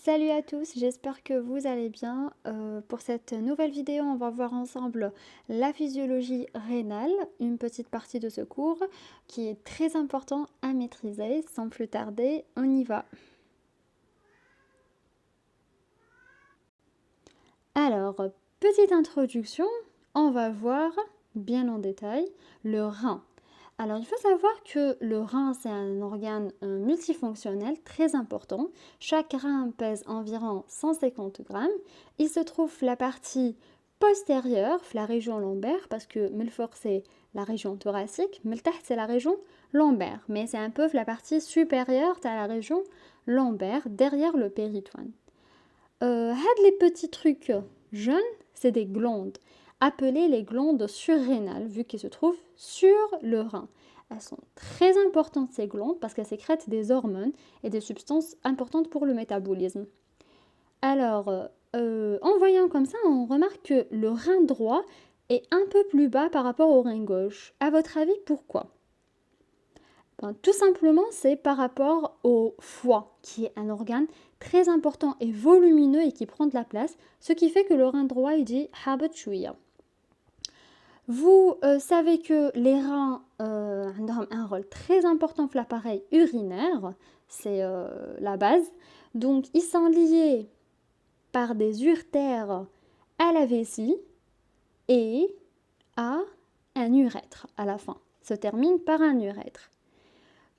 Salut à tous, j'espère que vous allez bien. Pour cette nouvelle vidéo, on va voir ensemble la physiologie rénale, une petite partie de ce cours qui est très important à maîtriser. Sans plus tarder, on y va. Alors, petite introduction, on va voir bien en détail le rein. Alors, il faut savoir que le rein, c'est un organe multifonctionnel très important. Chaque rein pèse environ 150 grammes. Il se trouve la partie postérieure, la région lombaire, parce que Milford, c'est la région thoracique, Miltaht, c'est la région lombaire. Mais c'est un peu la partie supérieure à la région lombaire, derrière le péritoine. Les petits trucs jaunes, c'est des glandes, appelées les glandes surrénales, vu qu'elles se trouvent sur le rein. Elles sont très importantes, ces glandes, parce qu'elles sécrètent des hormones et des substances importantes pour le métabolisme. Alors, en voyant comme ça, on remarque que le rein droit est un peu plus bas par rapport au rein gauche. À votre avis, pourquoi? Tout simplement, c'est par rapport au foie, qui est un organe très important et volumineux et qui prend de la place, ce qui fait que le rein droit, il dit habat chouïa. Vous savez que les reins ont un rôle très important dans l'appareil urinaire, c'est la base. Donc, ils sont liés par des urtères à la vessie et à un urètre à la fin. Se termine par un urètre.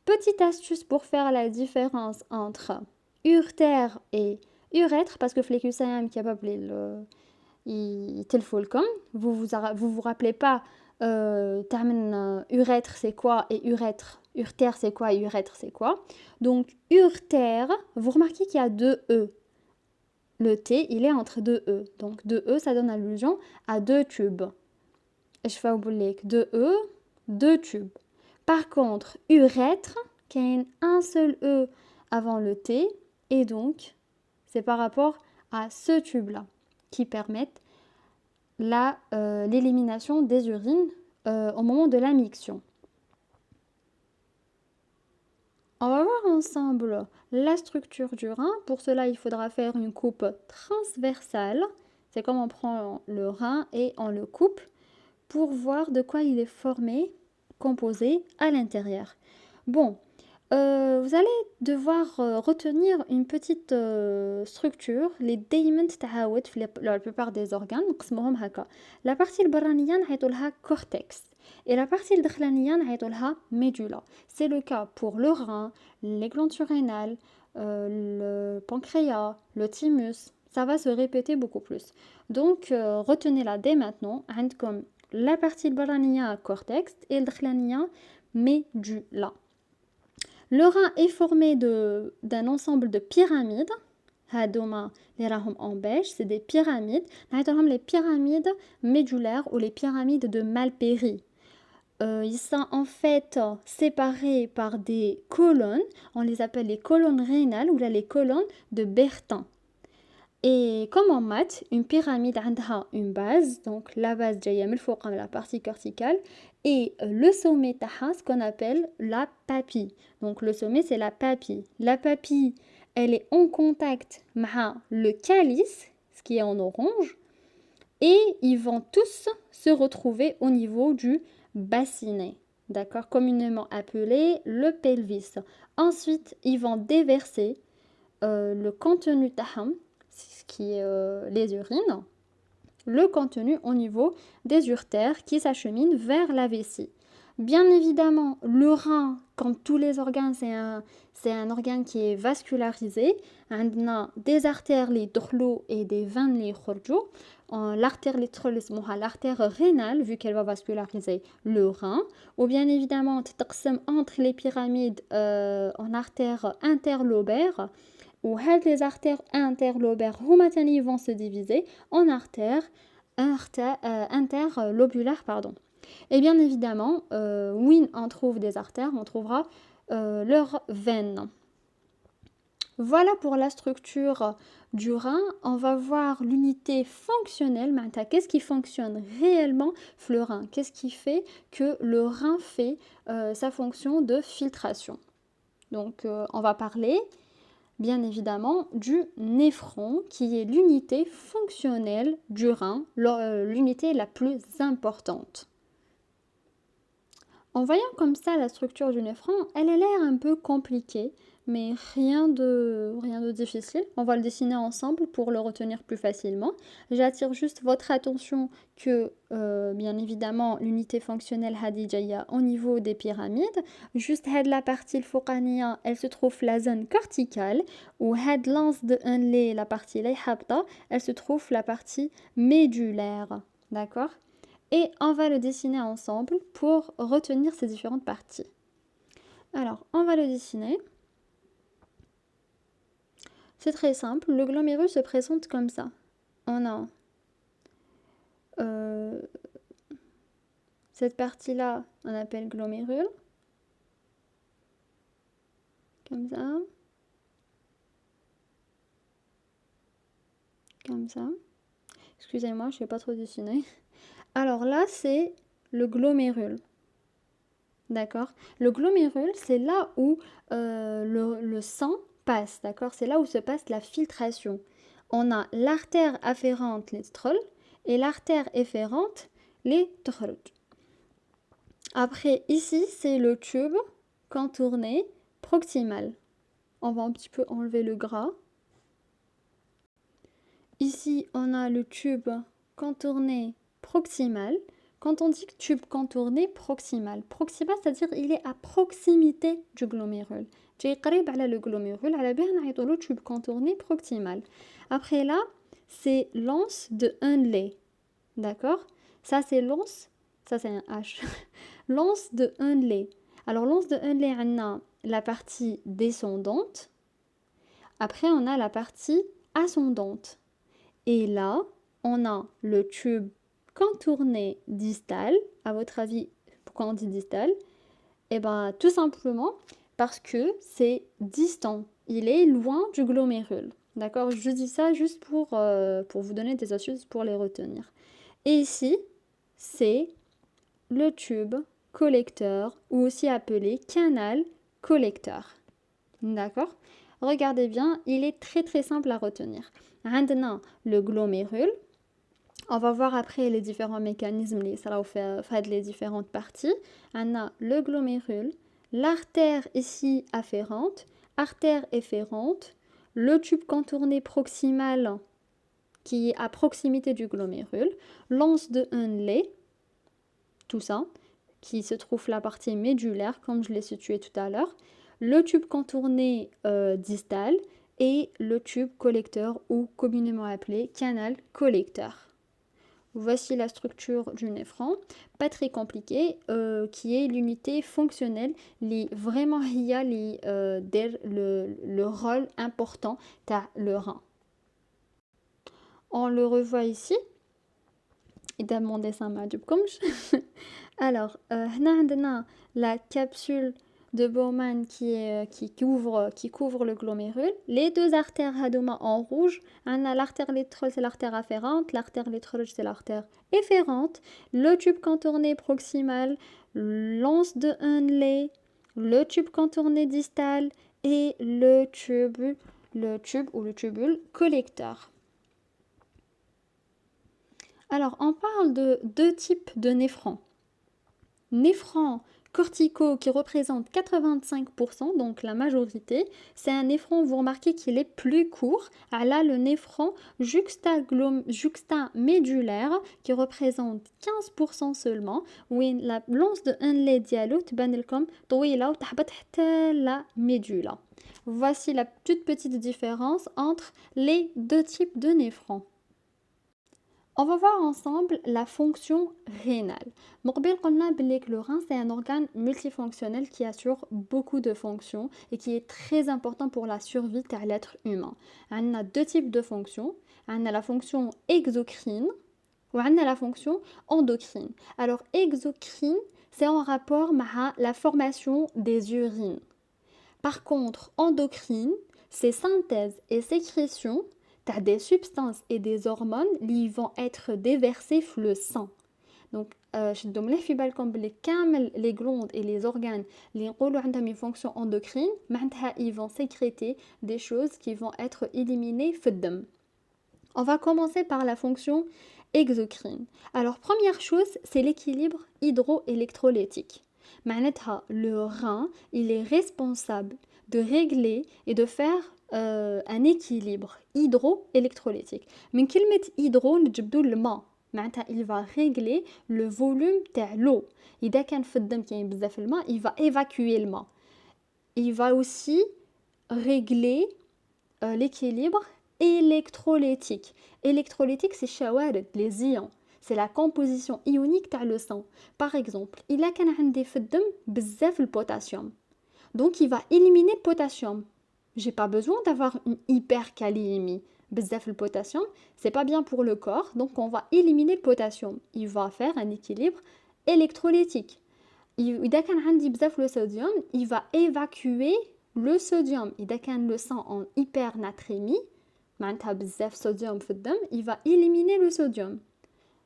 Petite astuce pour faire la différence entre urtère et urètre, parce que flécusayam capable il comme vous rappelez pas urètre c'est quoi et urtère c'est quoi et urètre c'est quoi. Donc urtère, vous remarquez qu'il y a deux E. Le T, il est entre deux E. Donc deux E, ça donne allusion à deux tubes. Et je fais au boulot deux E, deux tubes. Par contre, urètre, qui a un seul E avant le T, et donc c'est par rapport à ce tube-là qui permettent l'élimination des urines au moment de la miction. On va voir ensemble la structure du rein. Pour cela, il faudra faire une coupe transversale. C'est comme on prend le rein et on le coupe pour voir de quoi il est formé, composé à l'intérieur. Bon, vous allez devoir retenir une petite structure, les daimon تتعاود في la plupart des organes نقسموهم هكا. La partie البرانية نعيطوا لها cortex et la partie الدخلانية نعيطوا لها médula. C'est le cas pour le rein, les glandes surrénales, le pancréas, le thymus. Ça va se répéter beaucoup plus. Donc retenez-la dès maintenant. عندكم la partie البرانية cortex et الدخلانية médula. Le rein est formé d'un ensemble de pyramides. هادوما اللي راهم en beige, c'est des pyramides. نعيطولهم les pyramides médulaires ou les pyramides de Malpéri. Ils sont en fait séparés par des colonnes. On les appelle les colonnes rénales ou là les colonnes de Bertin. Et comme en maths, une pyramide a une base, donc la base جاية من الفوق, la partie corticale, et le sommet taha, ce qu'on appelle la papille. Donc le sommet c'est la papille. La papille, elle est en contact avec le calice, ce qui est en orange, et ils vont tous se retrouver au niveau du bassinet, d'accord, communément appelé le pelvis. Ensuite, ils vont déverser le contenu taham, ce qui est les urines, le contenu au niveau des urtères qui s'acheminent vers la vessie. Bien évidemment, le rein, comme tous les organes, c'est un organe qui est vascularisé. On a des artères, les drôles, et des veines, les khorjou. L'artère l'artère rénale, vu qu'elle va vasculariser le rein. Ou bien évidemment, entre les pyramides en artères interlobaires. Ou les artères interlobaires vont se diviser en artères interlobulaires, pardon. Et bien évidemment, où on trouve des artères, on trouvera leurs veines. Voilà pour la structure du rein. On va voir l'unité fonctionnelle. Qu'est-ce qui fonctionne réellement le rein? Qu'est-ce qui fait que le rein fait sa fonction de filtration? Donc, on va parler bien évidemment du néphron, qui est l'unité fonctionnelle du rein, l'unité la plus importante. En voyant comme ça la structure du néphron, elle a l'air un peu compliquée, mais rien de difficile. On va le dessiner ensemble pour le retenir plus facilement. J'attire juste votre attention que, bien évidemment, l'unité fonctionnelle Hadijaya au niveau des pyramides. Juste la partie الفوقانية, elle se trouve la zone corticale, ou had lance de Henle, la partie Layhabta, elle se trouve la partie médulaire. D'accord? Et on va le dessiner ensemble pour retenir ces différentes parties. Alors, on va le dessiner. C'est très simple. Le glomérule se présente comme ça. On a cette partie-là, on appelle glomérule. Comme ça. Comme ça. Excusez-moi, je ne sais pas trop dessiner. Alors là, c'est le glomérule. D'accord? Le glomérule, c'est là où le sang passe, d'accord? C'est là où se passe la filtration. On a l'artère afférente, les trolls, et l'artère efférente, les trolls. Après, ici, c'est le tube contourné proximal. On va un petit peu enlever le gras. Ici, on a le tube contourné proximal. Quand on dit tube contourné proximal, c'est-à-dire il est à proximité du glomérule. جاي قريب على le glomérule, على بها نعيطوا له tube contourné proximal. Après là, c'est l'anse de Henle. D'accord? Ça c'est l'anse, ça c'est un H. L'anse de Henle. Alors l'anse de Henle, on a la partie descendante. Après on a la partie ascendante. Et là, on a le tube contourné distal. À votre avis, pourquoi on dit distal? Eh bien, tout simplement parce que c'est distant. Il est loin du glomérule. D'accord? Je dis ça juste pour vous donner des astuces pour les retenir. Et ici, c'est le tube collecteur, ou aussi appelé canal collecteur. D'accord? Regardez bien, il est très très simple à retenir. Maintenant, le glomérule, on va voir après les différents mécanismes, les différentes parties. On a le glomérule, l'artère ici afférente, artère efférente, le tube contourné proximal qui est à proximité du glomérule, l'anse de Henle, tout ça, qui se trouve la partie médulaire, comme je l'ai situé tout à l'heure, le tube contourné distal et le tube collecteur, ou communément appelé canal collecteur. Voici la structure du néphron, pas très compliquée, qui est l'unité fonctionnelle, vraiment il y a le rôle important de le rein. On le revoit ici. إذا mon dessin ما عجبكمش. Alors, هنا عندنا la capsule de Bowman qui couvre le glomérule. Les deux artères هادوما en rouge. On a l'artère létreuse, c'est l'artère afférente. L'artère létreuse, c'est l'artère efférente. Le tube contourné proximal, l'anse de Henle, le tube contourné distal et le tube ou le tubule collecteur. Alors, on parle de deux types de néphrons. Néphron corticaux qui représente 85%, donc la majorité. C'est un néphron, vous remarquez qu'il est plus court. Là, le néphron juxtamédulaire qui représente 15% seulement. Oui, la l'anse de Henle dialo تبان لكم طويلة وتحبط حتى la médula. Voici la toute petite différence entre les deux types de néphrons. On va voir ensemble la fonction rénale. Le rein, c'est un organe multifonctionnel qui assure beaucoup de fonctions et qui est très important pour la survie de l'être humain. On a deux types de fonctions. On a la fonction exocrine ou on a la fonction endocrine. Alors, exocrine, c'est en rapport avec la formation des urines. Par contre, endocrine, c'est synthèse et sécrétion des substances et des hormones qui vont être déversées dans le sang. Donc شدوا مليح في بالكم بلي كامل les glandes et les organes اللي نقولوا عندهم une fonction endocrine معناتها ils vont sécréter des choses qui vont être éliminées في الدم. On va commencer par la fonction exocrine. Alors première chose, c'est l'équilibre hydroélectrolytique. معناتها le rein, il est responsable de régler et de faire un équilibre hydroélectrolytique. من كلمة hydro نجبدو الماء. معناتها il va régler le volume تاع l'eau. إذا كان في الدم كاين بزاف الماء, il va évacuer le main. Il va aussi régler l'équilibre électrolytique. Électrolytique, c'est shawarid, les ions. C'est la composition ionique تاع le sang. Par exemple, إلا كان عندي في الدم بزاف le potassium. Donc, il va éliminer le potassium. J'ai pas besoin d'avoir une hyperkaliémie. بزاف le potassium, c'est pas bien pour le corps, donc on va éliminer le potassium. Il va faire un équilibre électrolytique. إذا كان عندي بزاف le sodium, il va évacuer le sodium. إذا كان le sang en hypernatrémie, معناتها بزاف sodium في الدم, il va éliminer le sodium.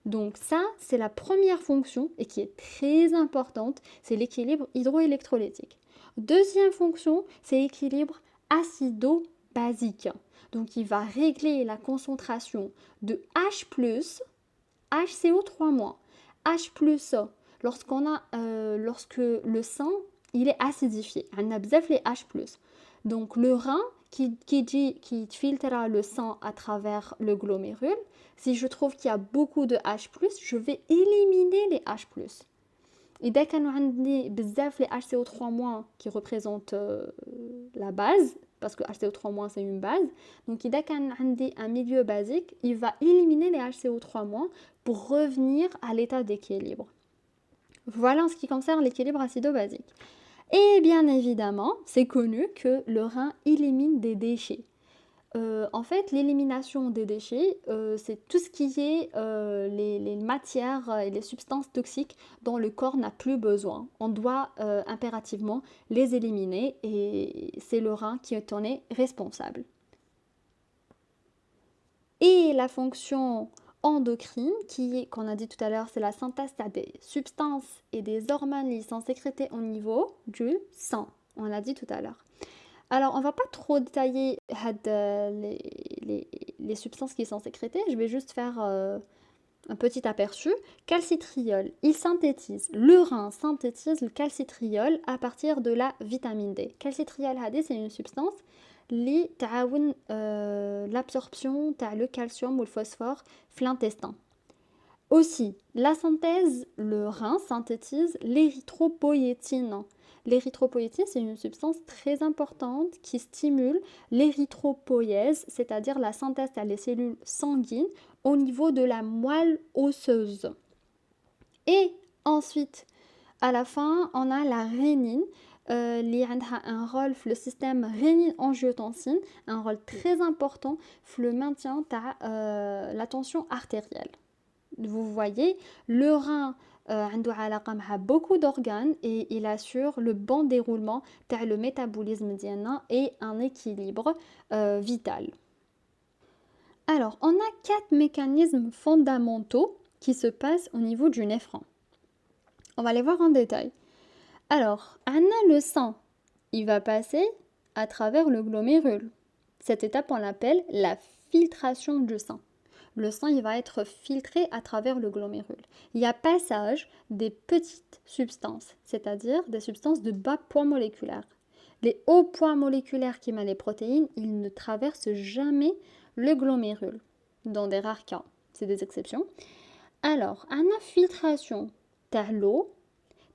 Donc ça, c'est la première fonction et qui est très importante, c'est l'équilibre hydroélectrolytique. Deuxième fonction, c'est l'équilibre acido-basique. Donc il va régler la concentration de H+, HCO3-. H+, lorsque le sang, il est acidifié. On a besoin les H+. Donc le rein qui filtrera le sang à travers le glomérule, si je trouve qu'il y a beaucoup de H+, je vais éliminer les H+. إذا كانوا عندي بزاف les HCO3- qui représentent la base, parce que HCO3- c'est une base, donc إذا كان عندي un milieu basique, il va éliminer les HCO3- pour revenir à l'état d'équilibre. Voilà en ce qui concerne l'équilibre acido-basique. Et bien évidemment, c'est connu que le rein élimine des déchets. En fait, l'élimination des déchets, c'est tout ce qui est les matières et les substances toxiques dont le corps n'a plus besoin. On doit impérativement les éliminer et c'est le rein qui en est responsable. Et la fonction endocrine, qu'on a dit tout à l'heure, c'est la synthèse des substances et des hormones qui sont sécrétées au niveau du sang. On l'a dit tout à l'heure. Alors, on ne va pas trop détailler les substances qui sont sécrétées. Je vais juste faire un petit aperçu. Calcitriol, le rein synthétise le calcitriol à partir de la vitamine D. Calcitriol, c'est une substance qui تعاون l'absorption le calcium ou le phosphore dans l'intestin. Aussi, le rein synthétise l'érythropoïétine. L'érythropoïétine, c'est une substance très importante qui stimule l'érythropoïèse, c'est-à-dire la synthèse des cellules sanguines au niveau de la moelle osseuse. Et ensuite, à la fin, on a la rénine, qui a un rôle dans le système rénine-angiotensine, un rôle très important dans le maintien de la tension artérielle. Vous voyez, le rein a beaucoup d'organes et il assure le bon déroulement de le métabolisme et un équilibre vital. Alors, on a 4 mécanismes fondamentaux qui se passent au niveau du néphron. On va les voir en détail. Alors, on a le sang. Il va passer à travers le glomérule. Cette étape, on l'appelle la filtration du sang. Le sang, il va être filtré à travers le glomérule. Il y a passage des petites substances, c'est-à-dire des substances de bas poids moléculaire. Les hauts poids moléculaires qui mettent les protéines, ils ne traversent jamais le glomérule. Dans des rares cas, c'est des exceptions. Alors, à la filtration, tu as l'eau,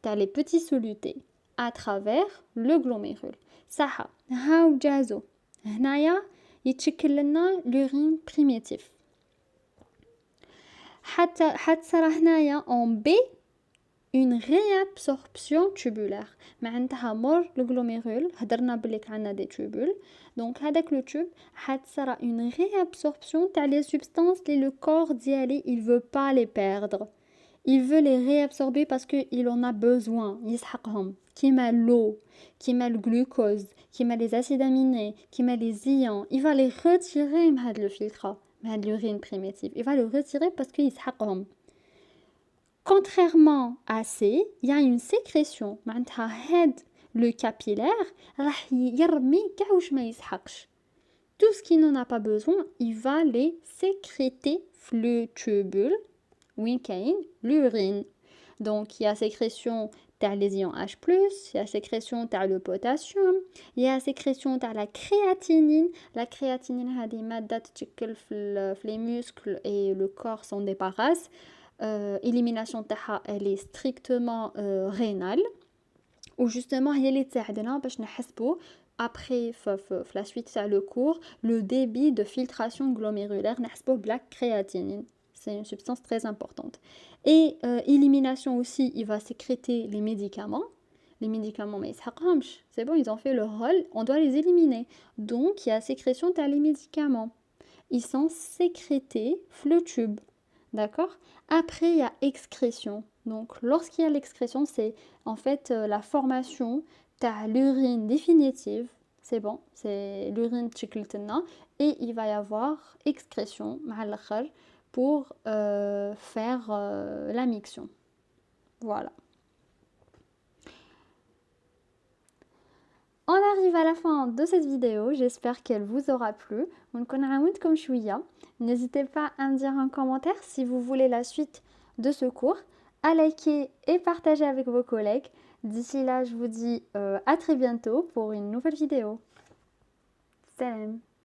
tu as les petits solutés à travers le glomérule. صح هاو جازو هنايا يتشكل لنا l'urine primitif. حتصرى هنايا en B une réabsorption tubulaire. معناتها مور le glomérule هدرنا بلي عندنا des tubules. Donc هذاك le tube حتصرى une réabsorption تاع les substances que le corps ديالي il veut pas les perdre. Il veut les réabsorber parce qu'il en a besoin. يسحقهم كيما l'eau, كيما le glucose, كيما les acides aminés, كيما les ions. Il va les retirer de le filtre, de l'urine primitive. Il va le retirer parce qu'il يسحقهم. Contrairement à C, il y a une sécrétion. معناتها هاد le capillaire راح يرمي كاع واش ما يسحقش. Tout ce qui n'en a pas besoin, il va les sécréter le tubule, وين كاين l'urine. Donc, il y a sécrétion تاع les ions H+, il y a sécrétion تاع le potassium, il y a sécrétion تاع la créatinine. La créatinine هذه مادة تتشكل في les muscles et le corps s'en débarrasse. Élimination تاعها elle est strictement rénale. Ou justement هي اللي تساعدنا باش نحسبوا après la suite تاع le cours le débit de filtration glomérulaire نحسبوه بلا créatinine. C'est une substance très importante. Et élimination aussi, il va sécréter les médicaments. Les médicaments, mais c'est bon, ils ont fait leur rôle, on doit les éliminer. Donc, il y a sécrétion dans les médicaments. Ils sont sécrétés le tube. D'accord? Après, il y a excrétion. Donc, lorsqu'il y a l'excrétion, c'est en fait la formation de l'urine définitive. C'est bon, c'est l'urine tchikltena. Et il va y avoir excrétion, pour faire la miction. Voilà. On arrive à la fin de cette vidéo, j'espère qu'elle vous aura plu. N'hésitez pas à me dire en commentaire si vous voulez la suite de ce cours, à liker et partager avec vos collègues. D'ici là, je vous dis à très bientôt pour une nouvelle vidéo. Salam.